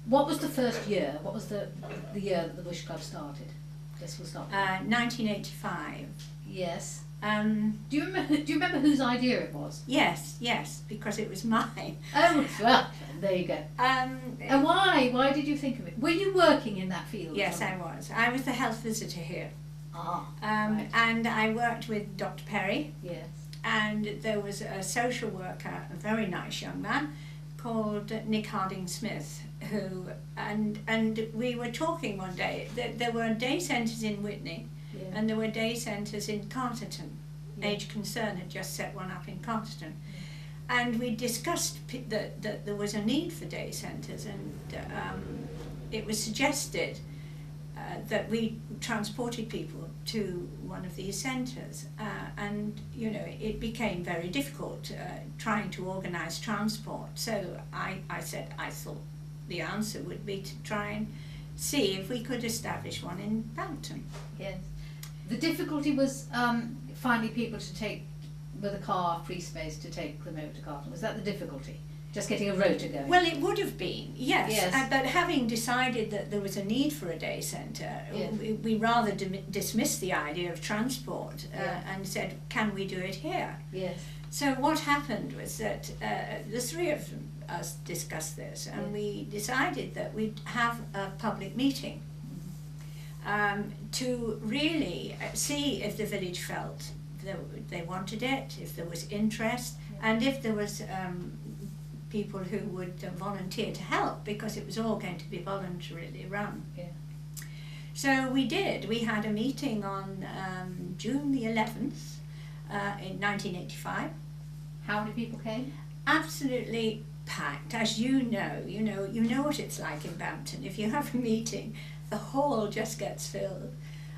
What was the first year? What was the year that the Bush Club started? This was not. 1985. Yes. Do you remember whose idea it was? Yes, because it was mine. Oh, well, there you go. And why? Why did you think of it? Were you working in that field? Yes, I was. I was the health visitor here. Right. And I worked with Dr. Perry. Yes. And there was a social worker, a very nice young man, called Nick Harding-Smith, who, and we were talking one day, there were day centres in Witney, Yeah. and there were day centres in Carterton. Yeah. Age Concern had just set one up in Carterton. And we discussed that there was a need for day centres, and it was suggested that we transported people to one of these centres, and you know, it became very difficult trying to organise transport. So I said I thought the answer would be to try and see if we could establish one in Bampton. Yes. The difficulty was finding people to take with a car, free space, to take them over to Carlton. Was that the difficulty? Just getting a rota going? Well, it would have been, yes. Yes. But having decided that there was a need for a day centre, Yes. we rather dismissed the idea of transport Yeah. and said, can we do it here? Yes. So what happened was that the three of us discussed this, and Yes. we decided that we'd have a public meeting to really see if the village felt they wanted it, if there was interest, and if there was people who would volunteer to help, because it was all going to be voluntarily run. Yeah. So we did. We had a meeting on June the 11th in 1985. How many people came? Absolutely packed, as you know what it's like in Bampton. If you have a meeting, the hall just gets filled.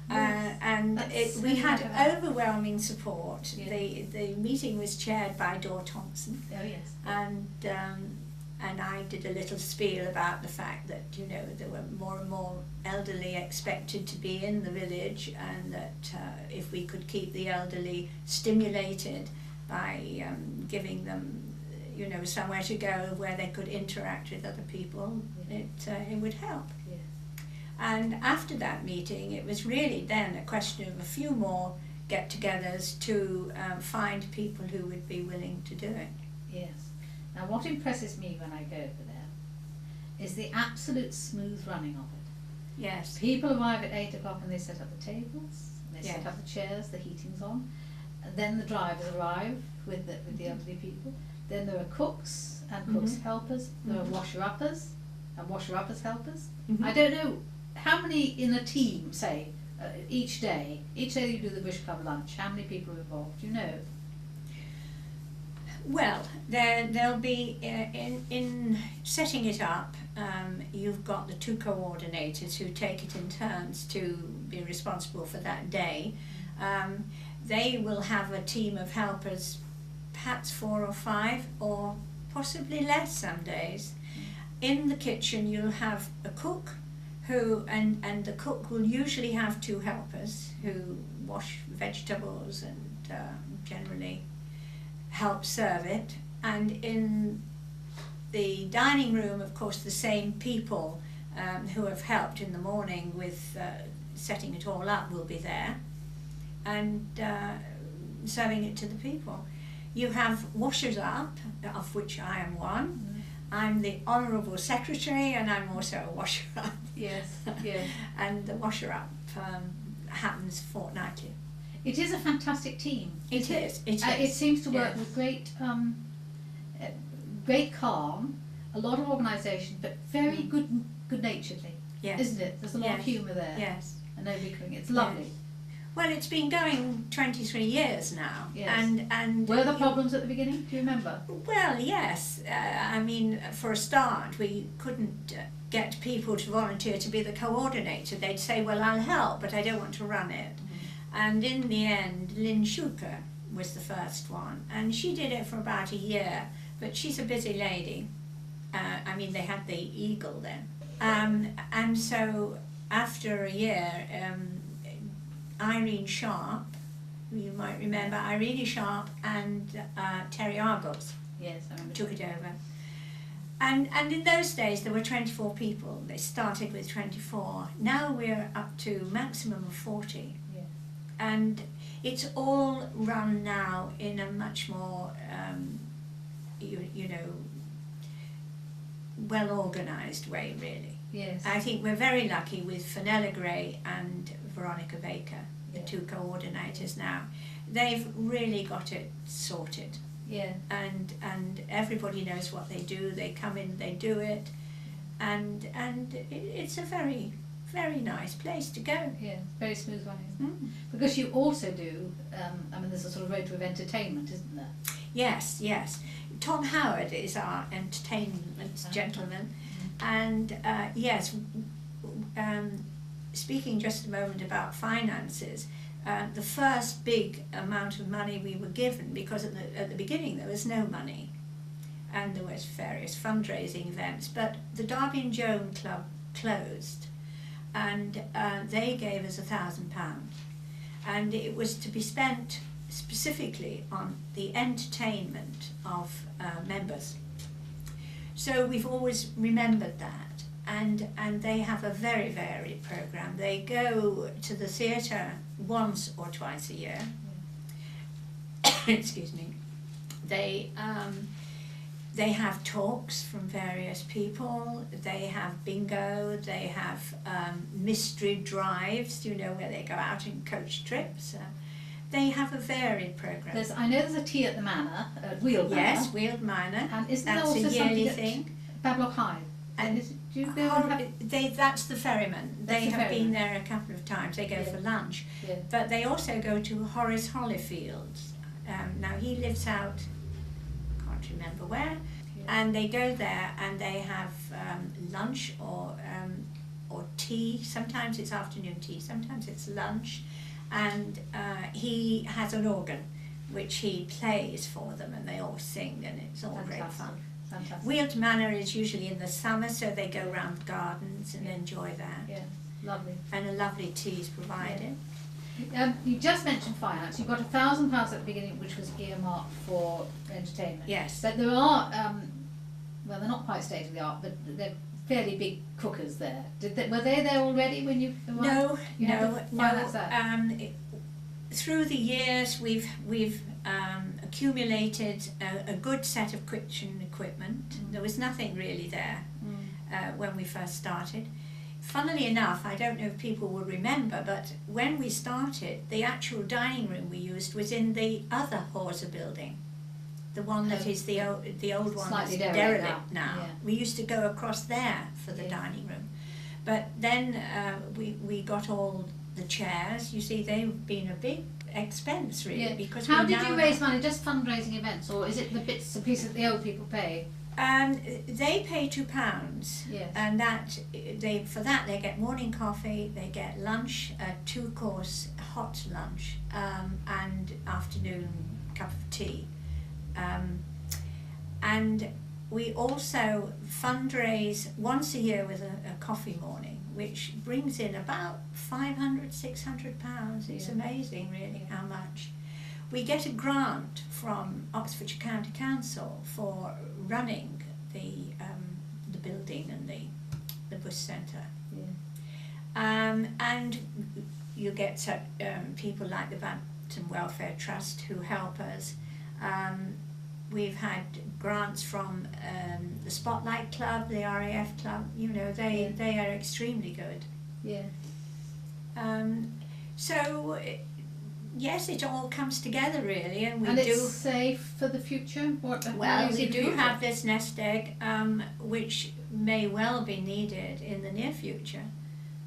Yes, And we had overwhelming support. Yeah. The meeting was chaired by Dor Thompson, Oh yes. and I did a little spiel about the fact that, you know, there were more and more elderly expected to be in the village, and that if we could keep the elderly stimulated by giving them, you know, somewhere to go where they could interact with other people, Yeah. it would help. Yeah. And after that meeting, it was really then a question of a few more get-togethers to find people who would be willing to do it. Yes. Now what impresses me when I go over there is the absolute smooth running of it. Yes. People arrive at 8 o'clock and they set up the tables, and they Yes. set up the chairs, the heating's on, and then the drivers arrive with the elderly people. Then there are cooks and cooks' Mhm. helpers, there are Mhm. washer-uppers and washer-uppers' helpers. Mhm. I don't know how many in a team, say, each day you do the Bush Club lunch, how many people are involved, do you know? Well, there'll be, in setting it up, you've got the two coordinators who take it in turns to be responsible for that day. They will have a team of helpers, perhaps 4 or 5, or possibly less some days. In the kitchen you'll have a cook who, and the cook will usually have 2 helpers who wash vegetables and generally help serve it. And in the dining room, of course, the same people who have helped in the morning with setting it all up will be there and serving it to the people. You have washers up, of which I am one. Mm. I'm the honourable secretary, and I'm also a washer up. Yes, yes. And the washer up happens fortnightly. It is a fantastic team. It is. It seems to work Yes. with great calm, a lot of organisation, but very good-naturedly, Yes. isn't it? There's a lot of Yes. humour there, Yes. and nobody coming. It's lovely. Yes. Well, it's been going 23 years now. Yes. And Were there problems at the beginning? Do you remember? Well, yes. I mean, for a start, we couldn't get people to volunteer to be the coordinator. They'd say, well, I'll help, but I don't want to run it. And in the end, Lynn Schuker was the first one, and she did it for about a year, but she's a busy lady. I mean, they had the Eagle then. And so after a year, Irene Sharp, you might remember Irene Sharp and Terry Argos Yes, I remember. took it over. And in those days there were 24 people. They started with 24. Now we're up to maximum of 40. Yeah. And it's all run now in a much more, you know, well organised way, really. Yes. I think we're very lucky with Fenella Gray and Veronica Baker, the Yeah. two coordinators now. They've really got it sorted. Yeah. And everybody knows what they do. They come in, they do it, and it's a very, very nice place to go. Yeah, very smooth running. Mm. Because you also do, I mean, there's a sort of road to entertainment, isn't there? Yes, yes. Tom Howard is our entertainment gentleman, and yes, speaking just a moment about finances, the first big amount of money we were given, because at the beginning there was no money, and there was various fundraising events, but the Derby and Joan Club closed, and they gave us £1,000, and it was to be spent specifically on the entertainment of members. So we've always remembered that. And they have a very varied programme. They go to the theatre once or twice a year. Excuse me. They have talks from various people. They have bingo. They have mystery drives, you know, where they go out and coach trips. They have a varied programme. I know there's a tea at the Manor, at Weald Manor. Yes, Weald Manor. And isn't That's there also a yearly something thing. at Bablock High? And do you go and have... that's the ferryman. That's They the have been ferryman. there a couple of times. They go Yeah. for lunch. Yeah. But they also go to Horace Holyfield's. Now he lives out, can't remember where, Yeah. and they go there and they have lunch or tea. Sometimes it's afternoon tea, sometimes it's lunch, and he has an organ which he plays for them, and they all sing, and it's all great fun. Fantastic. Weald Manor is usually in the summer, so they go round gardens and enjoy that. Yeah, lovely. And a lovely tea is provided. You just mentioned finance. You got £1,000 at the beginning, which was earmarked for entertainment. Yes. But there are, well, they're not quite state of the art, but they're fairly big cookers there. Were they there already when you arrived? No, You had to finance that? Through the years, we've accumulated a good set of kitchen equipment. Mm. There was nothing really there when we first started. Funnily enough, I don't know if people will remember, but when we started, the actual dining room we used was in the other Horsa building, the one that is the old one that's Slightly derelict now. Yeah. We used to go across there for the Yeah. dining room, but then we got all the chairs. You see, they've been a big expense really, Yeah. because How we did now you raise money? Just fundraising events, or is it the bits and pieces that the old people pay? They pay £2, Yes. and for that they get morning coffee, they get lunch, a 2-course hot lunch, and afternoon cup of tea, and we also fundraise once a year with a coffee morning, which brings in about £500–600. It's Yeah. amazing really Yeah. how much. We get a grant from Oxfordshire County Council for running the building and the bus centre. Yeah. And you get people like the Bampton Welfare Trust who help us. We've had grants from the Spotlight Club, the RAF Club. You know, they are extremely good. Yeah. So yes, it all comes together really, and we And do. it's safe for the future? Well, we do have this nest egg, which may well be needed in the near future,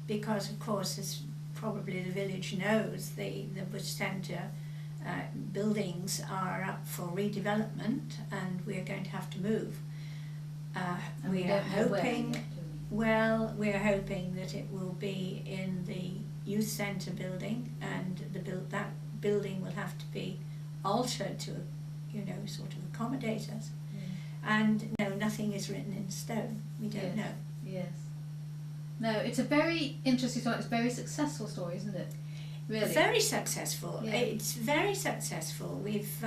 because of course, as probably the village knows, the bush centre buildings are up for redevelopment, and we're going to have to move. And We are don't know where hoping. yet, do Well, we're hoping that it will be in the youth centre building, and that building will have to be altered to, you know, sort of accommodate us. we? And no, nothing is written in stone. We don't Yes. know. Yes. No, it's a very interesting story. It's a very successful story, isn't it? Really. Very successful. Yeah. It's very successful. We've,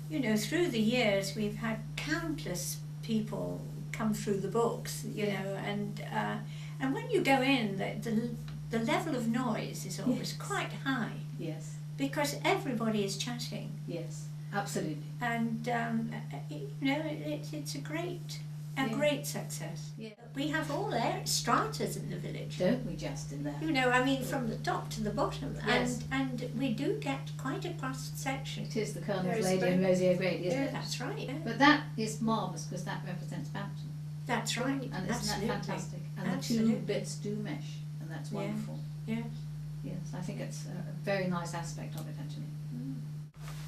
you know, through the years, we've had countless people come through the books, you know, and when you go in, the level of noise is always quite high. Yes. Because everybody is chatting. Yes, absolutely. And you know, it's a great success. Yeah. We have all stratas in the village. Don't we just in there? You know, I mean, from the top to the bottom, Yes. and we do get quite a cross section. It is the Colonel's There's Lady and Rosie O'Grady, isn't it? That's right. Yeah. But that is marvellous because that represents Bampton. That's right. And isn't that fantastic? And Absolutely. the two bits do mesh, and that's wonderful. Yeah. Yes, I think it's a very nice aspect of it actually.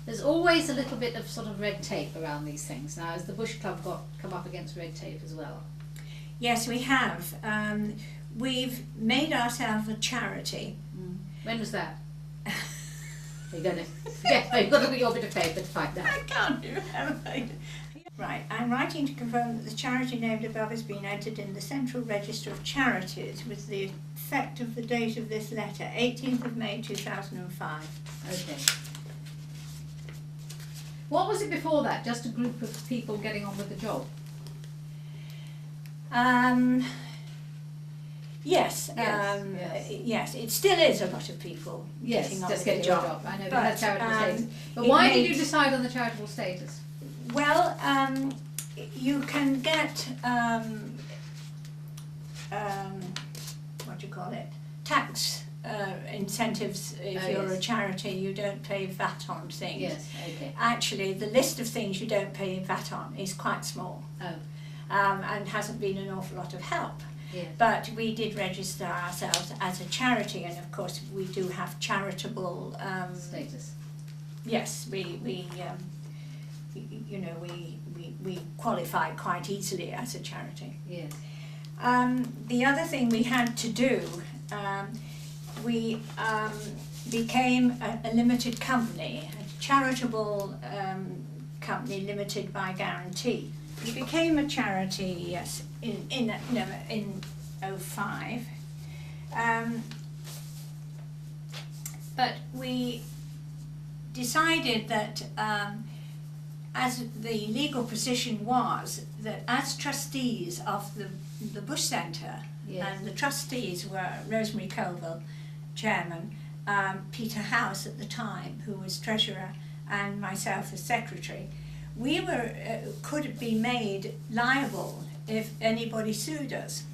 There's always a little bit of sort of red tape around these things. Now, has the Bush Club come up against red tape as well? Yes, we have. We've made ourselves a charity. When was that? You're going to forget. You've got to look at your bit of paper to find that. I can't remember. Right, I'm writing to confirm that the charity named above has been entered in the Central Register of Charities with the effect of the date of this letter, 18th of May 2005. Okay. What was it before that? Just a group of people getting on with the job? Yes, Yes. yes, it still is a lot of people getting on just with getting the a job. job. I know, but But, that's charitable status. But it why did made- you decide on the charitable status? Well, you can get what do you call it? Tax incentives if Oh, you're a yes. charity. You don't pay VAT on things. Yes, okay. Actually, the list of things you don't pay VAT on is quite small, Oh, and hasn't been an awful lot of help. yes. But we did register ourselves as a charity, and of course we do have charitable. Status. Yes, we you know, we qualify quite easily as a charity. Yes. The other thing we had to do, we became a limited company, a charitable company limited by guarantee. We became a charity, yes, in 05. But we decided that as the legal position was that as trustees of the Bush Centre, Yes. and the trustees were Rosemary Colville, chairman, Peter House at the time, who was treasurer, and myself as secretary, we were could be made liable if anybody sued us.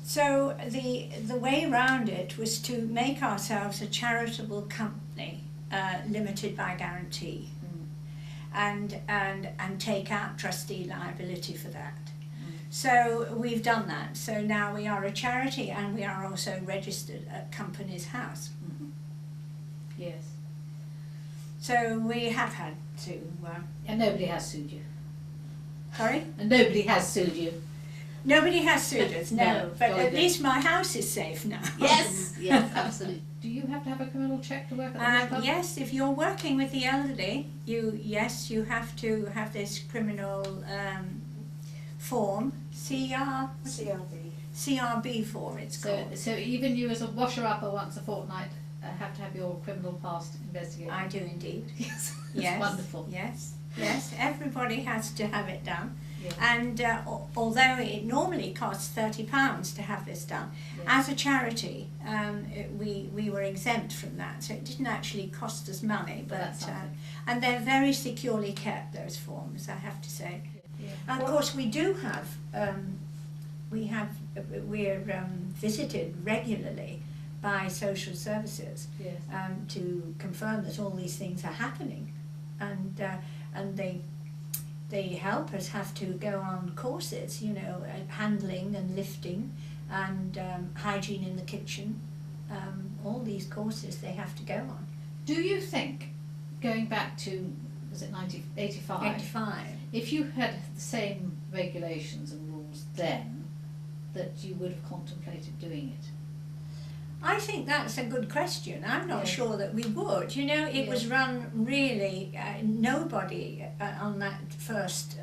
So the way around it was to make ourselves a charitable company, limited by guarantee, and take out trustee liability for that. So we've done that. So now we are a charity, and we are also registered at Companies House. Yes. So we have had to. And nobody has sued you. Sorry? And nobody has sued you. Nobody has sued us, no. No, But jolly at good. least my house is safe now. Yes, absolutely. Do you have to have a criminal check to work at the Bush Club? Yes, if you're working with the elderly, you have to have this criminal form, CRB form it's called. So even you as a washer-upper once a fortnight have to have your criminal past investigated? I do indeed. Yes. Yes. It's wonderful. Yes, everybody has to have it done. Yeah. And although it normally costs £30 to have this done, Yeah. as a charity, we were exempt from that, so it didn't actually cost us money. Well, But that's something. and they're very securely kept, those forms, I have to say. Yeah. And of course, we do have we're visited regularly by social services Yes. to confirm that all these things are happening, and they help us have to go on courses, you know, handling and lifting and hygiene in the kitchen, all these courses they have to go on. Do you think, going back to, was it 1985, 85. if you had the same regulations and rules then, that you would have contemplated doing it? I think that's a good question. I'm not Yes. sure that we would. You know, it was Yes. run really, nobody on that first,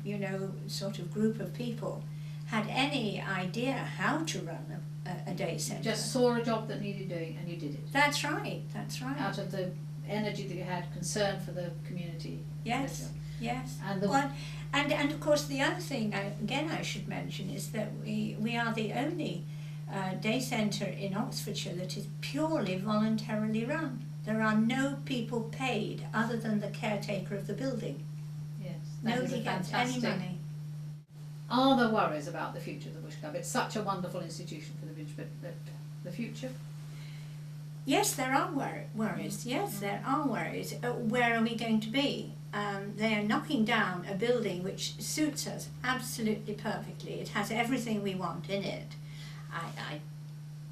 you know, sort of group of people had any idea how to run a day You centre. just saw a job that needed doing and you did it. That's right, that's right. Out of the energy that you had, concern for the community. Yes, Yes. And the Well, and of course the other thing I should mention is that we are the only day centre in Oxfordshire that is purely voluntarily run. There are no people paid other than the caretaker of the building. yes, that is Nobody a gets any fantastic. money. Are there worries about the future of the Bush Club? It's such a wonderful institution for the village, but the future? Yes, there are worries. Yes, there are worries. Where are we going to be? They are knocking down a building which suits us absolutely perfectly. It has everything we want in it.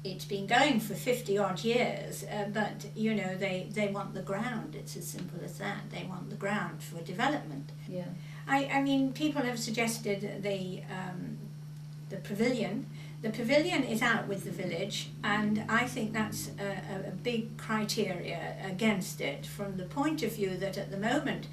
It's been going for 50 odd years, but you know, they want the ground. It's as simple as that. They want the ground for development. Yeah. I mean, people have suggested the pavilion. The pavilion is out with the village, and I think that's a big criteria against it, from the point of view that at the moment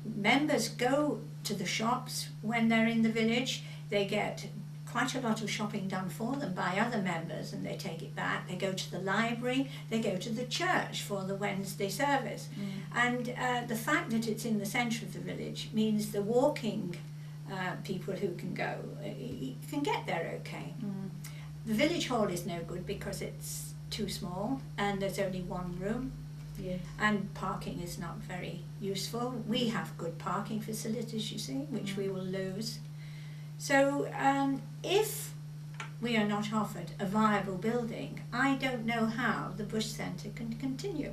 members go to the shops when they're in the village. They get quite a lot of shopping done for them by other members, and they take it back. They go to the library, they go to the church for the Wednesday service. And the fact that it's in the centre of the village means the walking people who can go can get there okay. The village hall is no good because it's too small and there's only one room. Yes. And parking is not very useful. We have good parking facilities, you see, which we will lose. So if we are not offered a viable building, I don't know how the Bush Centre can continue.